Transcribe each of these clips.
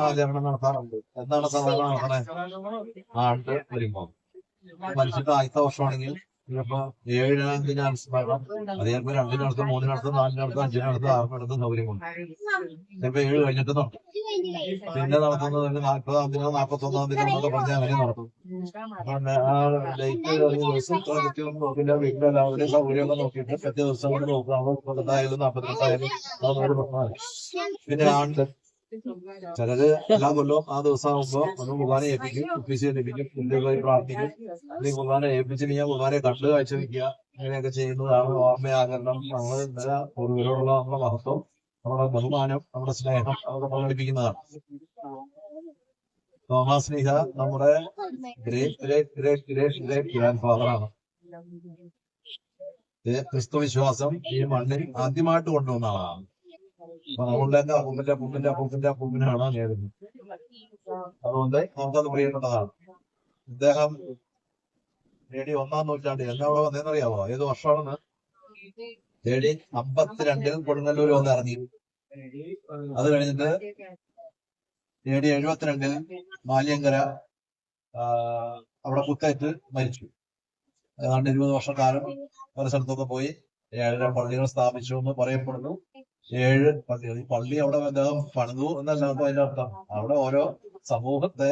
ആചരണം നടത്താറുണ്ട്. എന്താണ് സാധാരണ നടത്തണേ? ആണ്ട് വരുമ്പോ മനുഷ്യന്റെ ആദ്യത്തെ വർഷമാണെങ്കിൽ ചിലപ്പോ 7 അനുസ്മരണം, അത് ചിലപ്പോ 2-നടത്തും, 3-നടത്തും, 4-നടത്തും, 5-നടത്തും, 6-നടത്തും സൗകര്യമുണ്ട്. ചിലപ്പോ 7 കഴിഞ്ഞിട്ട് നടത്തും. പിന്നെ നടത്തുന്നത് 40-ാം ദിനോ 41-ാം ദിനോ എന്നൊക്കെ പറഞ്ഞ് അങ്ങനെ നടത്തും. പിന്നെ ആ ഡേറ്റ് ദിവസം കൃത്യം നോക്കില്ല, വീട്ടിലെല്ലാവരുടെയും സൗകര്യമൊക്കെ നോക്കിയിട്ട് കൃത്യ ദിവസം കൊണ്ട് നോക്കുക. 38-ആയാലും 42-ആയാലും അതൊരു പ്രശ്നമാണ്. പിന്നെ ആണ്ട് ചിലര് എല്ലാ കൊല്ലവും ആ ദിവസം ആകുമ്പോ ഒന്ന് കുർബാന ഏൽപ്പിക്കും, ഒഫീസ് ഏൽപ്പിക്കും, ഇന്ത്യക്കായി പ്രാർത്ഥിക്കും. അല്ലെങ്കിൽ കുർബാന ഏൽപ്പിച്ചില്ലെങ്കിൽ കുർബാനയെ കണ്ട് കാഴ്ചവെക്കുക, ഇങ്ങനെയൊക്കെ ചെയ്യുന്നതാണ് ഓർമ്മയാകരണം. നമ്മൾ ഇന്നലെ പൂർവ്വരോടുള്ള നമ്മുടെ മഹത്വം, നമ്മുടെ ബഹുമാനം, നമ്മുടെ സ്നേഹം അതൊക്കെ പ്രകടിപ്പിക്കുന്നതാണ്. തോമസ് ലീഹ നമ്മുടെ great great great great great grand ഫാദറാണ്. ക്രിസ്തു വിശ്വാസം ഈ മണ്ണിൽ ആദ്യമായിട്ട് കൊണ്ടുവന്ന ആളാണ്. അതുകൊണ്ട് തന്നെ അപ്പൂപ്പിനാണ് നേടുന്നത്. അതുകൊണ്ട് നമുക്കത് പ്രിയപ്പെട്ടതാണ്. ഇദ്ദേഹം AD 1-ാം നൂറ്റാണ്ടിൽ എന്താ അവിടെ വന്നതെന്നറിയാമോ? ഏത് വർഷമാണെന്ന്? AD 52-ൽ കൊടുങ്ങല്ലൂർ വന്ന് ഇറങ്ങി. അത് കഴിഞ്ഞിട്ട് AD 72-ൽ മാലിയങ്കര അവിടെ കുത്തേറ്റ് മരിച്ചു. ഏതാണ്ട് 20 വർഷക്കാലം പല സ്ഥലത്തൊക്കെ പോയി 7 പള്ളികൾ സ്ഥാപിച്ചു എന്ന് പറയപ്പെടുന്നു. 7 പള്ളികൾ. ഈ പള്ളി അവിടെ അദ്ദേഹം പണിതു എന്നല്ല അതിന്റെ അർത്ഥം. അവിടെ ഓരോ സമൂഹത്തെ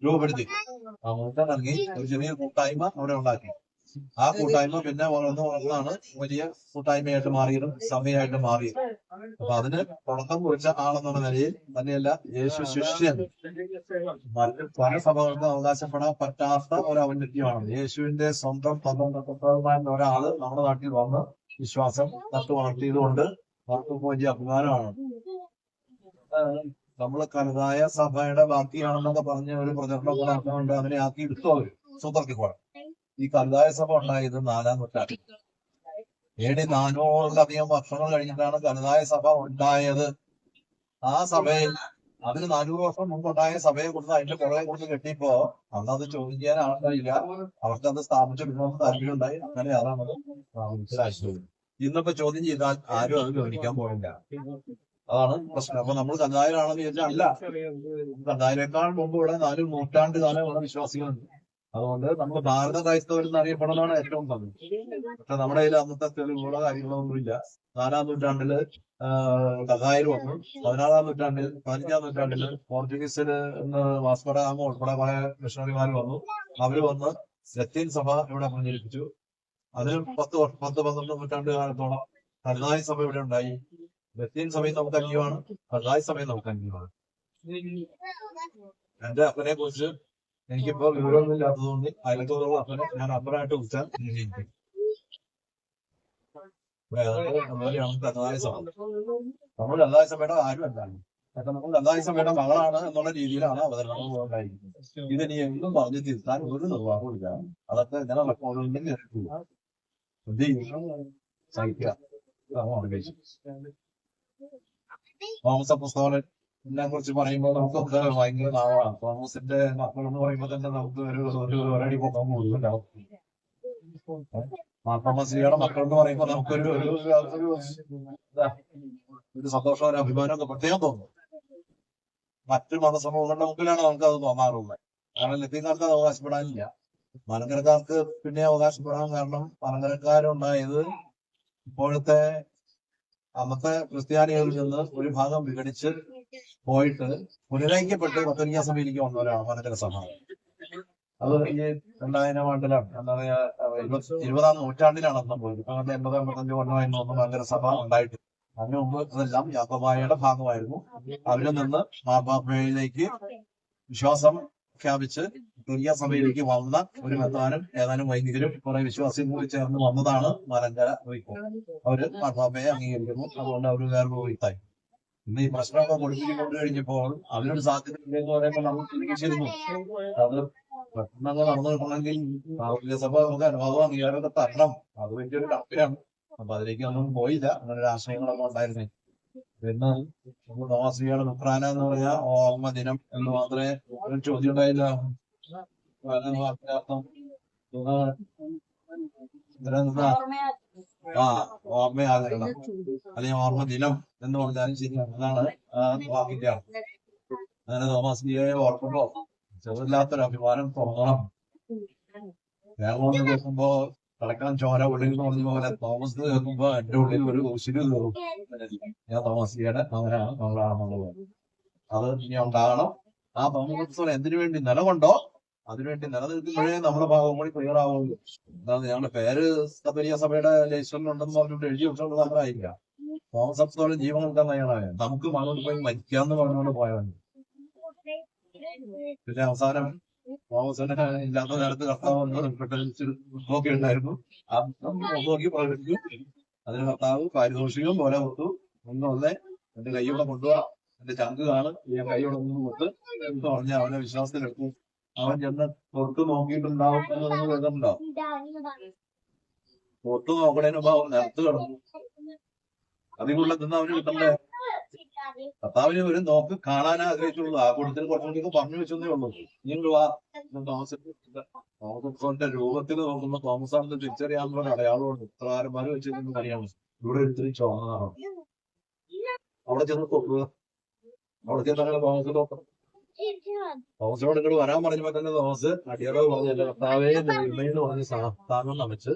രൂപപ്പെടുത്തി സമൂഹത്തെ നൽകി ഒരു ചെറിയ കൂട്ടായ്മ അവിടെ ഉണ്ടാക്കി. ആ കൂട്ടായ്മ പിന്നെ വളർന്നാണ് വലിയ കൂട്ടായ്മയായിട്ട് മാറിയതും സഭയായിട്ട് മാറിയത്. അപ്പൊ അതിന് തുടക്കം കുറിച്ച ആളെന്നുള്ള നിലയിൽ തന്നെയല്ല യേശു ശിഷ്യൻ പല സഭകൾക്ക് അവകാശപ്പെടാൻ പറ്റാത്ത ഒരു ഔന്നത്യമാണ്. യേശുവിന്റെ സ്വന്തം ഒരാള് നമ്മുടെ നാട്ടിൽ വന്ന് വിശ്വാസം നട്ടു വളർത്തിയതുകൊണ്ട് അവർക്ക് വലിയ അഭിമാനമാണ്. നമ്മള് കരുതായ സഭയുടെ ബാക്കിയാണെന്നൊക്കെ പറഞ്ഞ ഒരു പ്രചരണം നടത്തുന്നുണ്ട്. അതിനെ ആക്കി എടുത്തു അവര് സൂത്രത്തിക്കോടെ. ഈ കരുതായ സഭ ഉണ്ടായത് 4-ാം നൂറ്റാണ്ടിൽ. AD 400-ലധികം വർഷങ്ങൾ കഴിഞ്ഞിട്ടാണ് കരുതായ സഭ ഉണ്ടായത്. ആ സഭയിൽ അതിന് 400 വർഷം മുമ്പുണ്ടായ സഭയെ കുറിച്ച് അതിന്റെ പുറകെ കുറിച്ച് കെട്ടിയപ്പോ അന്നത് ചോദ്യം ചെയ്യാൻ ആളുണ്ടായില്ല. അവർക്കത് സ്ഥാപിച്ചെടുക്കണമെന്ന് താല്പര്യമുണ്ടായി. അങ്ങനെ അതാണത് മനസ്സിലാക്കിയത്. ഇന്നിപ്പോ ചോദ്യം ചെയ്താൽ ആരും അത് ഗവനിക്കാൻ പോകില്ല. അതാണ് പ്രശ്നം. അപ്പൊ നമ്മൾ കരുതായരാണെന്ന് ചോദിച്ചാൽ അല്ല. കരുതായനേക്കാൾ മുമ്പ് ഇവിടെ 4 നൂറ്റാണ്ട് കാലം ഇവിടെ വിശ്വാസികളുണ്ട്. അതുകൊണ്ട് നമ്മൾ ഭാരത ക്രൈസ്തവർ എന്നറിയപ്പെടുന്നതാണ് ഏറ്റവും ഭംഗി. പക്ഷെ നമ്മുടെ കയ്യിൽ അന്നത്തെ തെളിവുകളോ കാര്യങ്ങളൊന്നുമില്ല. 4-ാം നൂറ്റാണ്ടില് കഥായർ വന്നു. 16-ാം നൂറ്റാണ്ടിൽ 15-ാം നൂറ്റാണ്ടില് പോർച്ചുഗീസില് വാസ്കോ ഡ ഗാമ ഉൾപ്പെടെ പല മിഷണറിമാർ വന്നു. അവര് വന്ന് ലത്തീൻ സഭ ഇവിടെ പ്രചരിപ്പിച്ചു. അതിന് 10-12 നൂറ്റാണ്ട് കാലത്തോളം കരുതായ സഭ ഇവിടെ ഉണ്ടായി. ലത്തീൻ സഭയും നമുക്ക് അന്യമാണ്, കരുതായ സഭയും നമുക്ക് അന്യമാണ്. എന്റെ അപ്പനെ കുറിച്ച് എനിക്കിപ്പോ വിവരമൊന്നും ഇല്ലാത്തതുകൊണ്ട് അയലത്തോടുള്ള അപ്പനെ ഞാൻ അപ്പനായിട്ട് വിളിച്ചാൽ കരുതായ സഭ. നമ്മൾ കരുതായ സഭയുടെ ആരും അല്ലാണ്. പക്ഷെ നമ്മൾ കരുതായ സഭയുടെ മകളാണ് എന്നുള്ള രീതിയിലാണ് അവതരണങ്ങൾ ഉണ്ടായിരിക്കുന്നത്. ഇതിനി എന്തും പറഞ്ഞു തിരുത്താൻ ഒരു നിർവാഹമില്ല. അതൊക്കെ ഇങ്ങനെ റെക്കോർഡുണ്ടെങ്കിൽ സഹിക്കുക. തോമസ് പുസ്തകനെ കുറിച്ച് പറയുമ്പോൾ നമുക്ക് ഭയങ്കര നാവാണ്. തോമസിന്റെ മക്കൾ എന്ന് പറയുമ്പോൾ തന്നെ നമുക്ക് ഒരടി പൊക്കം കൂടുതലുണ്ടാവും. തോമസിയുടെ മക്കൾ എന്ന് പറയുമ്പോൾ നമുക്കൊരു സന്തോഷം, ഒരു അഭിമാനമൊക്കെ പ്രത്യേകം തോന്നും. മറ്റു മതസമൂഹങ്ങളുടെ മുമ്പിലാണ് നമുക്ക് അത് തോന്നാറുള്ളത്. കാരണം ലത്തീൻകാർക്ക് അത് അവകാശപ്പെടാനില്ല. മലങ്കരക്കാർക്ക് പിന്നെ അവകാശപ്പെടാൻ കാരണം മലങ്കരക്കാരുണ്ടായത് ഇപ്പോഴത്തെ അന്നത്തെ ക്രിസ്ത്യാനികളിൽ നിന്ന് ഒരു ഭാഗം വിഘടിച്ച് പോയിട്ട് പുനരൈക്യപ്പെട്ട് കത്തോലിക്ക സഭയിലേക്ക് വന്നവരാണ് മലങ്കര സഭ. അത് ഈ 2000 ആണ്ടിലാണ്, എന്താ പറയാ 20-ാം നൂറ്റാണ്ടിലാണ് അന്ന് പോയത്. അങ്ങനത്തെ 80-85 കൊല്ലമായിരുന്നു അന്ന് മലങ്കര സഭ ഉണ്ടായിട്ട്. അതിനു മുമ്പ് അതെല്ലാം യാക്കോബായയുടെ ഭാഗമായിരുന്നു. അവിടെ നിന്ന് മാർപ്പാപ്പയിലേക്ക് വിശ്വാസം പ്രഖ്യാപിച്ച് കത്തോലിക്ക സഭയിലേക്ക് വന്ന ഒരു മെത്രാനും ഏതാനും വൈദികരും കുറെ വിശ്വാസിയും കൂടി ചേർന്ന് വന്നതാണ് മലങ്കര റീഫോം. അവര് മാർപ്പാപ്പയെ അംഗീകരിക്കുന്നു. അതുകൊണ്ട് അവർ വേറൊരു റീത്തായി. ഇന്ന് ഈ പ്രശ്നമൊക്കെ കൊടുപ്പിച്ചുകൊണ്ട് കഴിഞ്ഞപ്പോൾ അതിനൊരു സാധ്യത ഇല്ലെന്ന് പറയുമ്പോൾ നമ്മൾ ചിന്തിച്ചിരുന്നു. അത് പെട്ടെന്ന് നടന്നു കിട്ടണമെങ്കിൽ കത്തോലിക്ക സഭ നമുക്ക് അനുഭവം അംഗീകാരമൊക്കെ തരണം. അത് വലിയൊരു കടപ്പിലാണ്. അപ്പൊ അതിലേക്ക് ഒന്നും പോയില്ല. അങ്ങനെ ഒരു ആശയങ്ങളൊക്കെ ഉണ്ടായിരുന്നേ. പിന്നെ തോമസിയുടെ നുക്രാന എന്ന് പറഞ്ഞാൽ ഓർമ്മ ദിനം എന്ന് മാത്രമേ ഒരു ചോദ്യം ഉണ്ടായില്ല. ഓർമ്മയാകണം അല്ലെങ്കിൽ ഓർമ്മ ദിനം എന്ന് പറഞ്ഞാലും ശരിയാണ്. അതാണ് വാക്കിന്റെ അർത്ഥം. അങ്ങനെ തോമാസ്ലിയെ ഓർക്കുമ്പോ ചെറുതില്ലാത്തൊരു അഭിമാനം തോന്നണം. കേരളം കേൾക്കുമ്പോ കളക്കാൻ ചോര ഉള്ളിൽ എന്ന് പറഞ്ഞ പോലെ തോമസ് കേൾക്കുമ്പോ എന്റെ ഉള്ളിൽ ഒരു ഉശിര് കയറും. ഞാൻ തോമാസ്ലിയുടെ മകനാണ്, മകളാണെന്നുള്ളത് അത് ഇനി ഉണ്ടാകണം. ആ തോമസ് എന്തിനു വേണ്ടി നിലകൊണ്ടോ അതിനുവേണ്ടി നിലനിൽക്കുമ്പോഴേ നമ്മുടെ ഭാഗം കൂടി ക്ലിയർ ആവുള്ളൂ. എന്താണ് ഞങ്ങളുടെ പേര് കത്തോലിക്ക സഭയുടെ രജിസ്റ്ററിലുണ്ടെന്ന് പറഞ്ഞിട്ട് എഴുതി വെച്ചോണ്ട് മാത്രമായില്ല. തോമസ് അപ്സോളം ജീവൻ കൊടുക്കാൻ തയ്യാറായ നമുക്ക് മകളോട് പോയി മരിക്കാന്ന് പറഞ്ഞുകൊണ്ട് പോയവൻ. പിന്നെ അവസാനം തോമസിനെ ഇല്ലാത്ത നേരത്ത് കർത്താവ് നോക്കി ഉണ്ടായിരുന്നു. ആ നോക്കി പ്രകടിപ്പിച്ചു. അതിന് കർത്താവ് പാരിതോഷികം പോലെ കൊടുത്തു. ഒന്നുമല്ലേ എന്റെ കൈയോടെ കൊണ്ടുപോവാ, എന്റെ ചങ്ക് കാണും, ഞാൻ കൈയോടെ ഒന്ന് കൊടുത്ത് എന്ന് പറഞ്ഞ് അവനെ വിശ്വാസത്തിലെടുത്തു. അവൻ ചെന്ന് പുറത്ത് നോക്കിയിട്ടുണ്ടാവും എന്ന് നിങ്ങൾ കേൾക്കുന്നുണ്ടോ? പുറത്ത് നോക്കണേന് മുമ്പ് അവൻ നിലത്ത് കിടന്നു. അതിനുള്ള നിന്ന് അവന് കിട്ടണ്ടേ? കർത്താവിന് ഒരു നോക്ക് കാണാൻ ആഗ്രഹിച്ചുള്ളൂ. ആ കൂട്ടത്തിൽ കുറച്ചുകൂടി പറഞ്ഞു വെച്ചതേ ഉള്ളൂ. നിങ്ങൾ വാ, തോമസിന്റെ രൂപത്തിൽ നോക്കുമ്പോ തോമസാണെന്ന് തിരിച്ചറിയാനുള്ള ഒരു അടയാളമുണ്ട്. ഇത്രകാരന്മാര് വെച്ചിരുന്നു അറിയാമോ? ഇവിടെ ഒത്തിരി ചോന്നാണ്. അവിടെ ചെന്ന് നോക്കുക. അവിടെ ചെന്ന് തോമസ് നോക്കണം. തോമസിനോട് ഇങ്ങോട്ട് വരാൻ പറഞ്ഞപ്പോ തന്നെ തോമസ് അടിയറവ് പറഞ്ഞ എന്റെ കർത്താവേ എന്ന് പറഞ്ഞ് സ്ഥാനം നമിച്ച്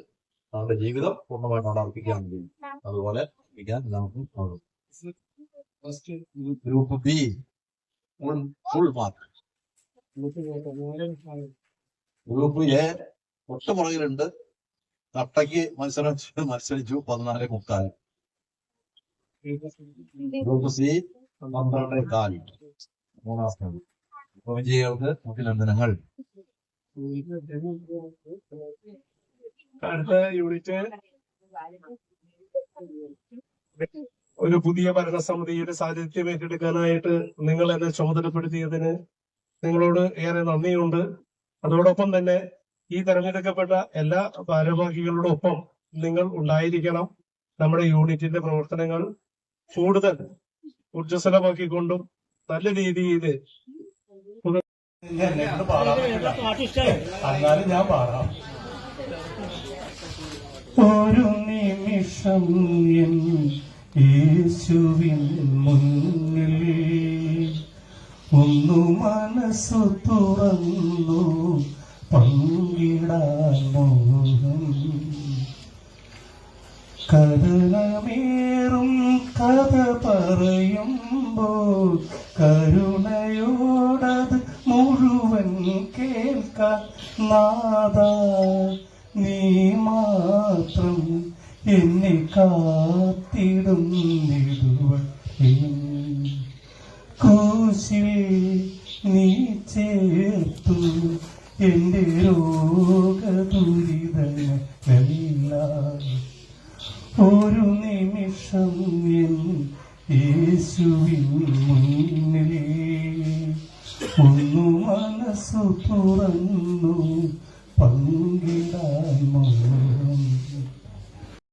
അവന്റെ ജീവിതം പൂർണ്ണമായിട്ട് അവിടെ അർപ്പിക്കാൻ കഴിയും. അതുപോലെ അർപ്പിക്കാൻ എല്ലാവർക്കും ആകും. Group B full mark. Group A ഒട്ടു പുറകിലുണ്ട്. കട്ടയ്ക്ക് മത്സരിച്ചു 14.45. Group C 12.4. മൂന്നാം സ്ഥാനം. വിജയികൾക്ക് അഭിനന്ദനങ്ങൾ. അടുത്ത യൂണിറ്റ് ഒരു പുതിയ ഭരണസമിതിയുടെ സാന്നിധ്യം ഏറ്റെടുക്കാനായിട്ട് നിങ്ങൾ എന്നെ ചുമതലപ്പെടുത്തിയതിന് നിങ്ങളോട് ഏറെ നന്ദിയുണ്ട്. അതോടൊപ്പം തന്നെ ഈ തെരഞ്ഞെടുക്കപ്പെട്ട എല്ലാ ഭാരവാഹികളോടൊപ്പം നിങ്ങൾ ഉണ്ടായിരിക്കണം. നമ്മുടെ യൂണിറ്റിന്റെ പ്രവർത്തനങ്ങൾ കൂടുതൽ ഊർജ്ജസ്വലമാക്കിക്കൊണ്ടും നല്ല രീതിയിൽ എന്നാലും ഞാൻ പാടാം. ഒരു നിമിഷം എൻ യേശുവിൻ മുന്നിൽ ഒന്നു മനസ്സു തുറന്നു പങ്കിടാൻ മോഹം. കരുണമേറും കഥ പറയുമ്പോൾ കരുണയോടത് മുഴുവൻ കേൾക്കാൻ നാദാ നീ മാത്രം എന്നെ കാത്തിടുന്നിടുവൻ. കൂശിൽ നീ ചേർത്തു എന്റെ രോഗദുരിതങ്ങളെല്ലാം. ഒരു നിമിഷം എൻ യേശുവിൻ മുന്നിൽ ഒന്നു മനസ്സു തുറന്നു പങ്കിടാൻ മോഹം.